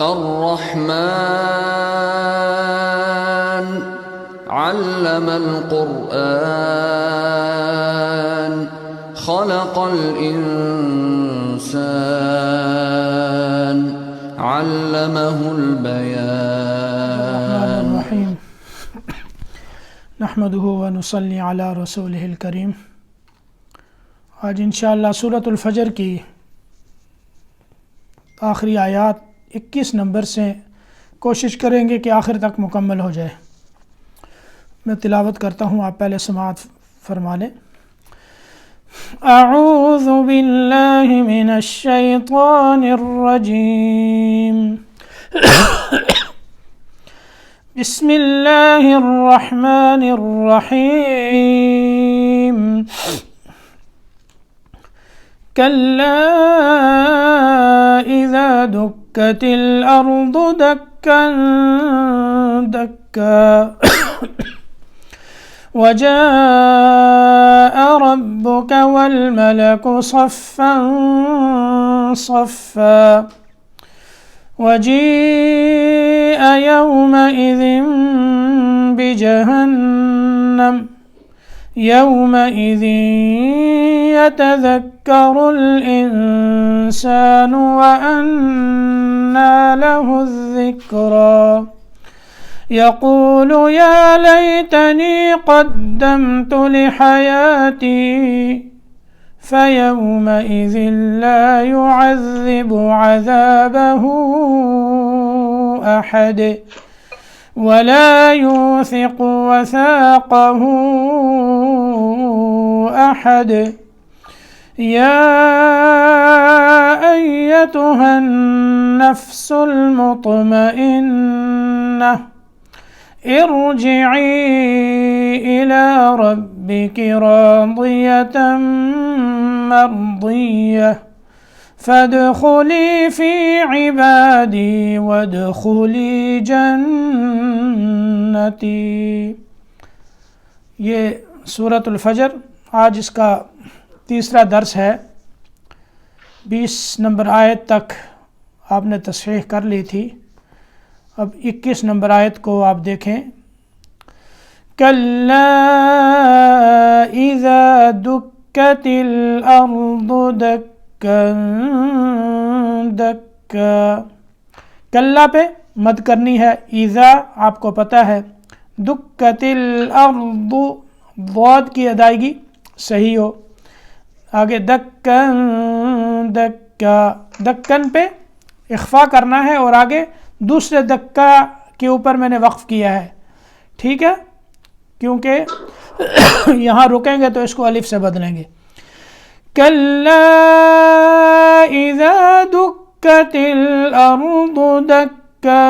الرحمن علم القرآن خلق الإنسان علمه البيان الرحیم نحمده ونصلی علی رسولہ الکریم۔ آج انشاءاللہ سورۃ الفجر کی آخری آیات 21 نمبر سے کوشش کریں گے کہ آخر تک مکمل ہو جائے۔ میں تلاوت کرتا ہوں، آپ پہلے سماعت فرما لیں۔ اعوذ باللہ من الشیطان الرجیم، بسم اللہ الرحمن الرحیم۔ کلا اذا دکت الارض دکا دکا وجاء ربك والملك صفا صفا وجيء يومئذ بجهنم يومئذ يتذكر الإنسان وأنى له الذكرى يقول يا ليتني قدمت لحياتي فيومئذ لا يعذب عذابه أحد ولا يوثق وثاقه أحد يا أيتها النفس المطمئنة ارجعي إلى ربك راضية مرضية فادخلی فی عبادی وادخلی جنتی۔ یہ سورۃ الفجر آج اس کا تیسرا درس ہے۔ 20 نمبر آیت تک آپ نے تصحیح کر لی تھی، اب 21 نمبر آیت کو آپ دیکھیں۔ کلا اذا دکت الارض دکا دکا، کلا پہ مد کرنی ہے، اذا آپ کو پتہ ہے، دکت الارض ضاد کی ادائیگی صحیح ہو، آگے دکن دکا، دکن پہ اخفا کرنا ہے اور آگے دوسرے دکا کے اوپر میں نے وقف کیا ہے، ٹھیک ہے، کیونکہ یہاں رکیں گے تو اس کو الف سے بدلیں گے۔ کلا اذا دکت الارض دکا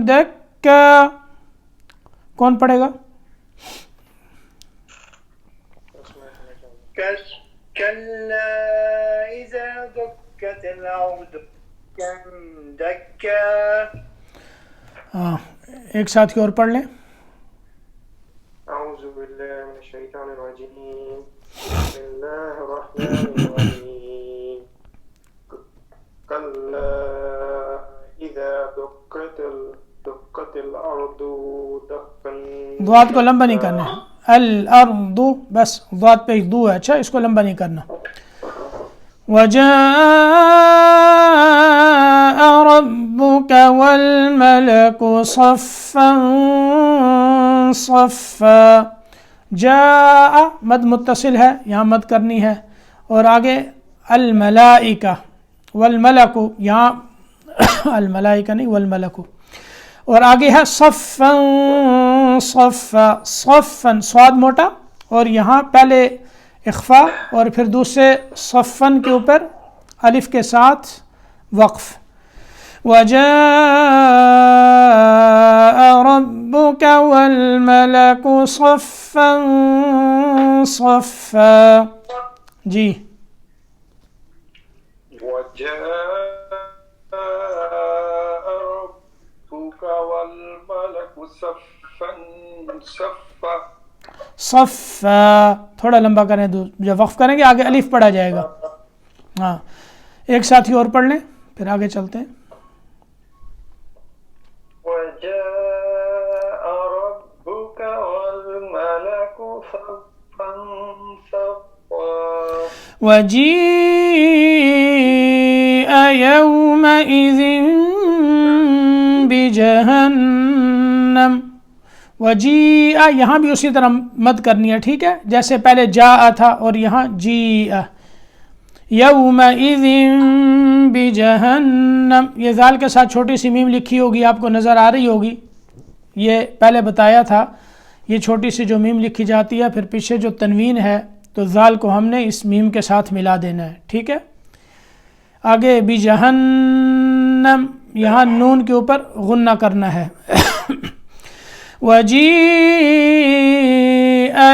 دکا، کون پڑھے گا؟ كلا إذا دكت الأرض دكا دكا۔ ہاں ایک ساتھ کی اور پڑھ لیں۔ أعوذ بالله من الشيطان الرجيم، بسم الله الرحمن الرحيم، كلا إذا دكت الأرض دكا۔ ضاد کو لمبا نہیں کرنا ہے، الارض بس ضاد پہ ایک دو ہے، اچھا اس کو لمبا نہیں کرنا۔ وجاء ربك والملك صفا صفا، جاء مد متصل ہے، یہاں مد کرنی ہے، اور آگے الملائکہ والملک، یہاں الملائکہ نہیں والملک، اور آگے ہے صفا صفا، صفا صاد موٹا اور یہاں پہلے اخفا اور پھر دوسرے صفن کے اوپر الف کے ساتھ وقف۔ وجاء ربك والملك صفا صفا، جی وجاء ربك والملك صفا صفا، صفا تھوڑا لمبا کریں، جب وقف کریں گے آگے الف پڑھا جائے گا۔ ہاں ایک ساتھی اور پڑھ لیں پھر آگے چلتے ہیں۔ وجيء يومئذ بجہنم. وجیء یہاں بھی اسی طرح مد کرنی ہے، ٹھیک ہے، جیسے پہلے جاء تھا اور یہاں جیء. یومئذ بجہنم، یہ ذال کے ساتھ چھوٹی سی میم لکھی ہوگی، آپ کو نظر آ رہی ہوگی، یہ پہلے بتایا تھا. یہ چھوٹی سی جو میم لکھی جاتی ہے، پھر پیچھے جو تنوین ہے تو ذال کو ہم نے اس میم کے ساتھ ملا دینا ہے، ٹھیک ہے. آگے بجہنم، یہاں نون کے اوپر غنہ کرنا ہے. وجیء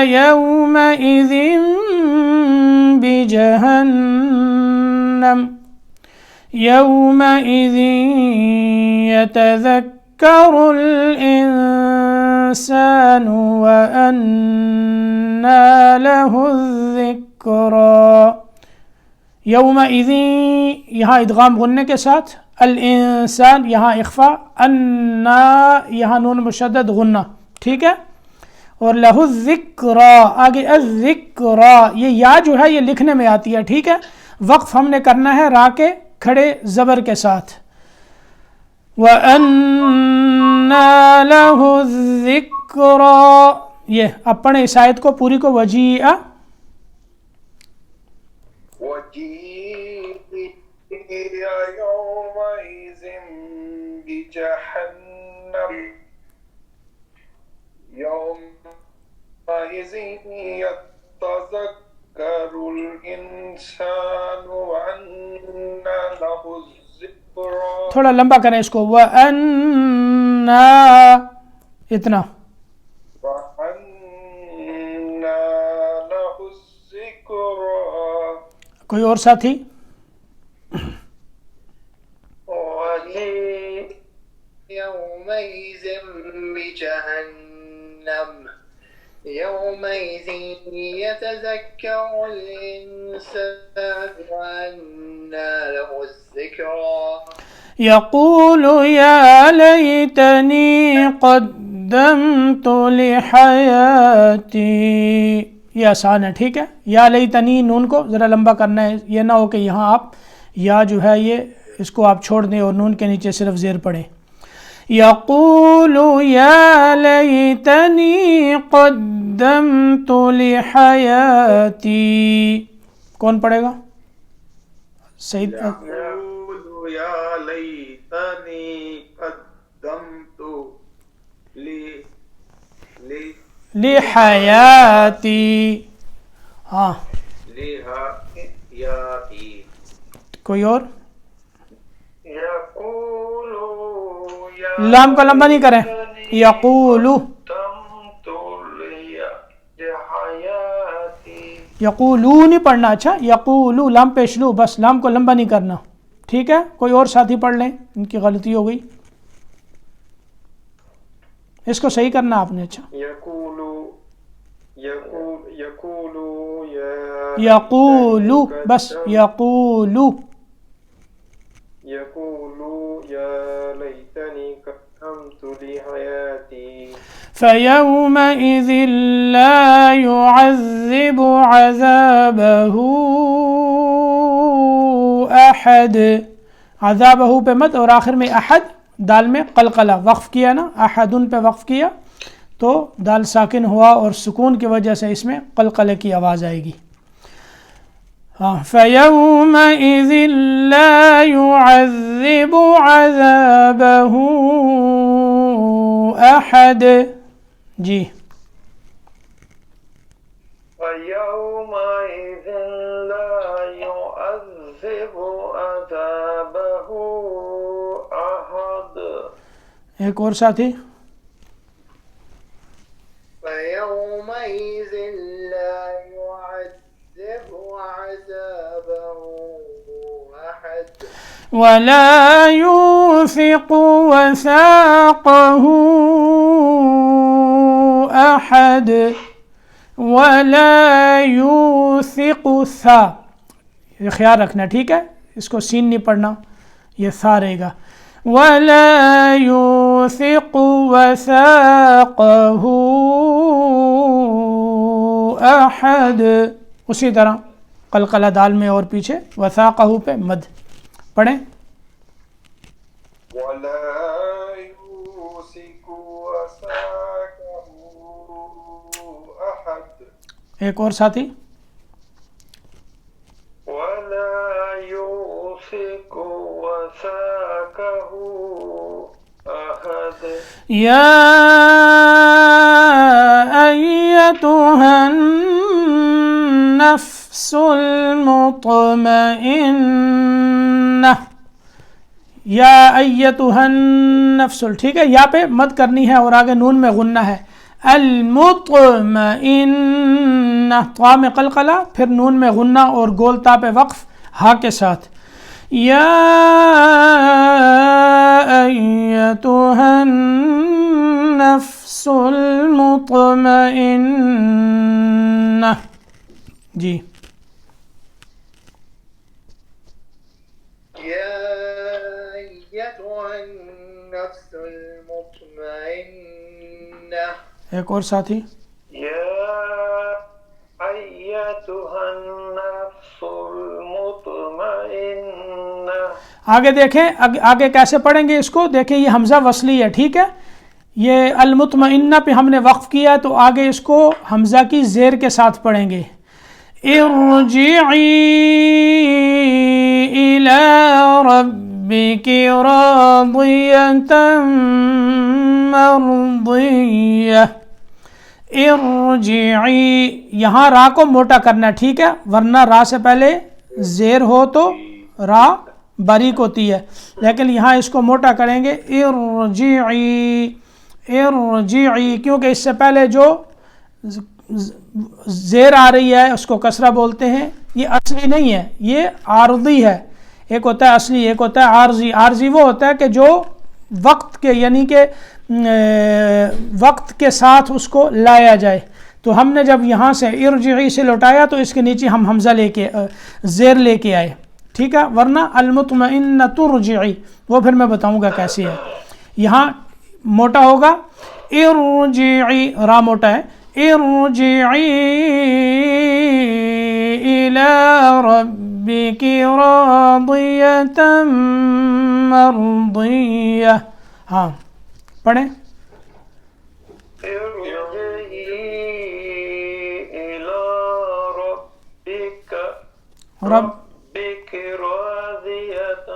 یومئذ بجہنم یومئذ یتذکر الانسان وأنى له الذکری. یومئذ یہاں ادغام غننے کے ساتھ، الانسان یہاں اخفا، انا یہاں نون مشدد غنہ، ٹھیک ہے. اور لہ الذکری، آگے الذکری، یہ یا جو ہے یہ لکھنے میں آتی ہے، ٹھیک ہے. وقف ہم نے کرنا ہے را کے کھڑے زبر کے ساتھ. وَأَنَّا لَهُ الذِّكْرَى، یہ اب پڑھیں اس آیت کو پوری کو. وجیء يومئذ بجهنم يومئذ يتذكر الإنسان وأنى له الذكرى. تھوڑا لمبا کریں اس کو. وَأَنَّا اتنا. وَأَنَّى لَهُ الذِّكْرَى. کوئی اور ساتھی؟ يومئذ بجهنم يومئذ يتذكر الإنسان وأنى له الذكرى. يقول يا ليتني قدمت لحياتي. یہ آسان ہے، ٹھیک ہے. یا لیتنی نون کو ذرا لمبا کرنا ہے، یہ نہ ہو کہ یہاں آپ یا جو ہے یہ اس کو آپ چھوڑ دیں اور نون کے نیچے صرف زیر پڑھیں. یقول یا لیتنی قدمت لحیاتی. کون پڑھے گا؟ سعید. يقول يا ليتني قدمت لحیاتی. ہاں لحیاتی. کوئی اور؟ يقول يا لام کو لمبا نہیں کریں. یقول، قدمت لحیاتی. یقولو نہیں پڑھنا. اچھا، یقولو لام پیش لو، بس لام کو لمبا نہیں کرنا، ٹھیک ہے. کوئی اور ساتھی پڑھ لیں، ان کی غلطی ہو گئی، اس کو صحیح کرنا آپ نے. اچھا، یقولو بس، یقولو. يقول يا ليتني قدمت لحياتي. فيومئذ لا يعذب عذابه أحد. عذابه پہ مت اور آخر میں احد، دال میں قلقلہ وقف کیا نا، احدن پہ وقف کیا تو دال ساکن ہوا اور سکون کی وجہ سے اس میں قلقلے کی آواز آئے گی. فَيَوْمَئِذٍ لَا يُعَذِّبُ عَذَابَهُ أَحَدٌ. جی. فَيَوْمَئِذٍ لَا يُعَذِّبُ عَذَابَهُ أَحَدٌ. ایک اور ساتھی. فيومئذ لا يعذب عذابه أحد ولا يوثق وثاقه أحد. ولا يوثق ثا، یہ خیال رکھنا، ٹھیک ہے. اس کو سین نہیں پڑھنا، یہ ثا رہے گا. ولا يوثق وثاقه أحد. اسی طرح قلقلہ دال میں اور پیچھے وثاقہ پہ مد پڑھیں. ولا يوثق وثاقه أحد. ایک اور ساتھی. ولا يوثق وثاقه أحد. یا ایتها النفس المطمئنہ. یا ایتها النفس، ٹھیک ہے، یا پہ مد کرنی ہے اور آگے نون میں غنہ ہے. المطمئنہ، طا میں قلقلہ، پھر نون میں غنہ اور گول تا پہ وقف ہا کے ساتھ. یا ایتها النفس المطمئنہ. جی يا أيتها النفس المطمئنة. ایک اور ساتھی. يا أيتها النفس المطمئنة. آگے دیکھیں، آگے کیسے پڑھیں گے اس کو، دیکھیں یہ حمزہ وصلی ہے، ٹھیک ہے، یہ المطمئنہ پہ ہم نے وقف کیا ہے تو آگے اس کو حمزہ کی زیر کے ساتھ پڑھیں گے. ارجعی الی ربک راضیۃ مرضیہ. ارجعی، یہاں را کو موٹا کرنا ہے، ٹھیک ہے، ورنہ را سے پہلے زیر ہو تو را باریک ہوتی ہے، لیکن یہاں اس کو موٹا کریں گے. ارجعی، ارجعی، کیونکہ اس سے پہلے جو زیر آ رہی ہے اس کو کسرہ بولتے ہیں. یہ اصلی نہیں ہے، یہ عارضی ہے. ایک ہوتا ہے اصلی، ایک ہوتا ہے عارضی. عارضی وہ ہوتا ہے کہ جو وقت کے، یعنی کہ وقت کے ساتھ اس کو لایا جائے. تو ہم نے جب یہاں سے ارجعی سے لوٹایا تو اس کے نیچے ہم حمزہ لے کے زیر لے کے آئے، ٹھیک ہے، ورنہ المطمئنہ ترجعی وہ پھر میں بتاؤں گا کیسی ہے. یہاں موٹا ہوگا ارجعی، را موٹا ہے. ارجعی الی ربک راضیۃ مرضیہ. ہاں پڑھیں. ارجعی إلى ربك راضية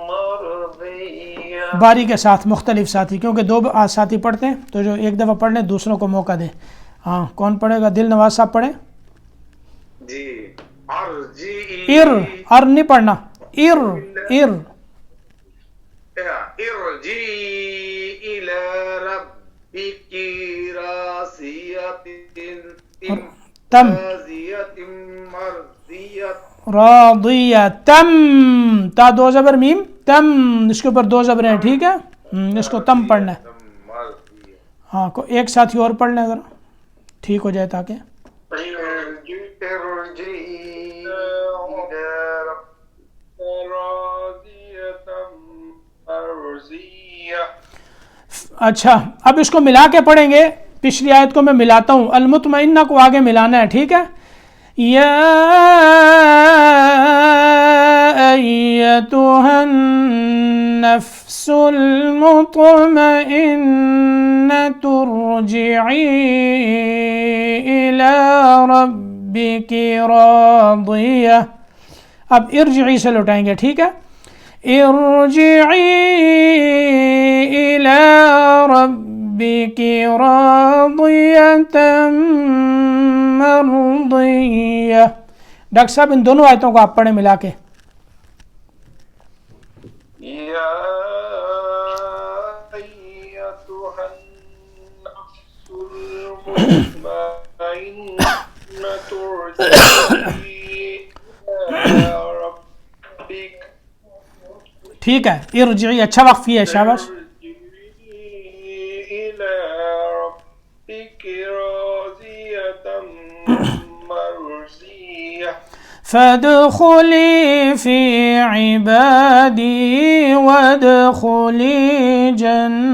مرضية. باری کے ساتھ مختلف ساتھی، کیونکہ دو ساتھی پڑھتے ہیں تو جو ایک دفعہ پڑھنے دوسروں کو موقع دیں. ہاں کون پڑھے گا؟ دل نواز صاحب پڑھیں. جی. ارجعی، ار نہیں پڑھنا، ارجعی إلى ربك راضية مرضية. راضیہ تم، تا دو زبر میم، تم اس کے اوپر دو زبر ہیں، ٹھیک ہے، اس کو تم پڑھنا ہے. ہاں ایک ساتھی اور پڑھ لیں ذرا، ٹھیک ہو جائے تاکہ. اچھا اب اس کو ملا کے پڑھیں گے. پچھلی آیت کو میں ملاتا ہوں، المطمئنہ کو آگے ملانا ہے، ٹھیک ہے. یا ایتها النفس المطمئنة ارجعی الی ربک راضیہ. اب ارجعی سے لوٹائیں گے، ٹھیک ہے. ارجعی الی ربک راضیۃ مرضیہ. ڈاکٹر صاحب ان دونوں آیتوں کو آپ پڑھیں ملا کے. یا ایتها النفس المطمئنة ارجعی الی ربک. ٹھیک ہے، ارجعی اچھا وقفی ہے، شاباش. إلى ربك راضية مرضية. فادخلی فی عبادی وادخلی جنتی.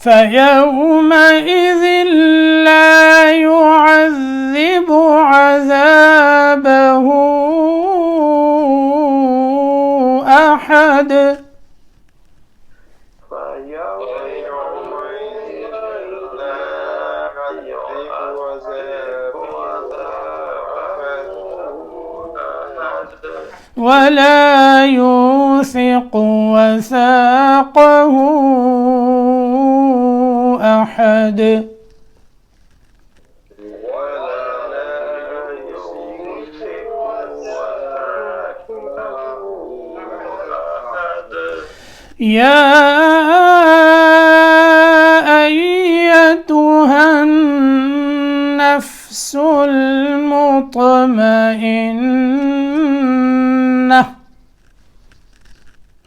فيومئذ لا يعذب عذابه أحد ولا يوثق وثاقه أحد يا أيتها النفس المطمئنة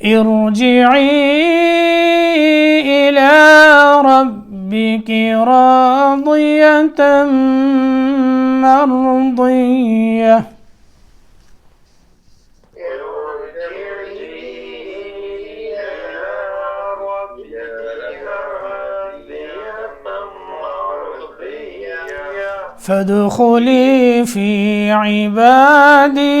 ارجعي إلى ربك راضية مرضية فادخلي في عبادي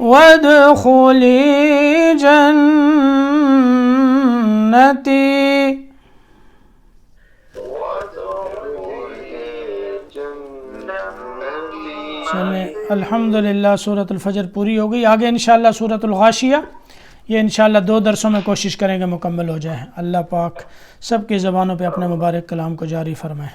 وادخلي جنتي چلیں الحمدللہ سورۃ الفجر پوری ہو گئی. آگے انشاءاللہ سورۃ الغاشیہ، یہ انشاءاللہ 2 درسوں میں کوشش کریں گے مکمل ہو جائے. اللہ پاک سب کی زبانوں پہ اپنے مبارک کلام کو جاری فرمائے.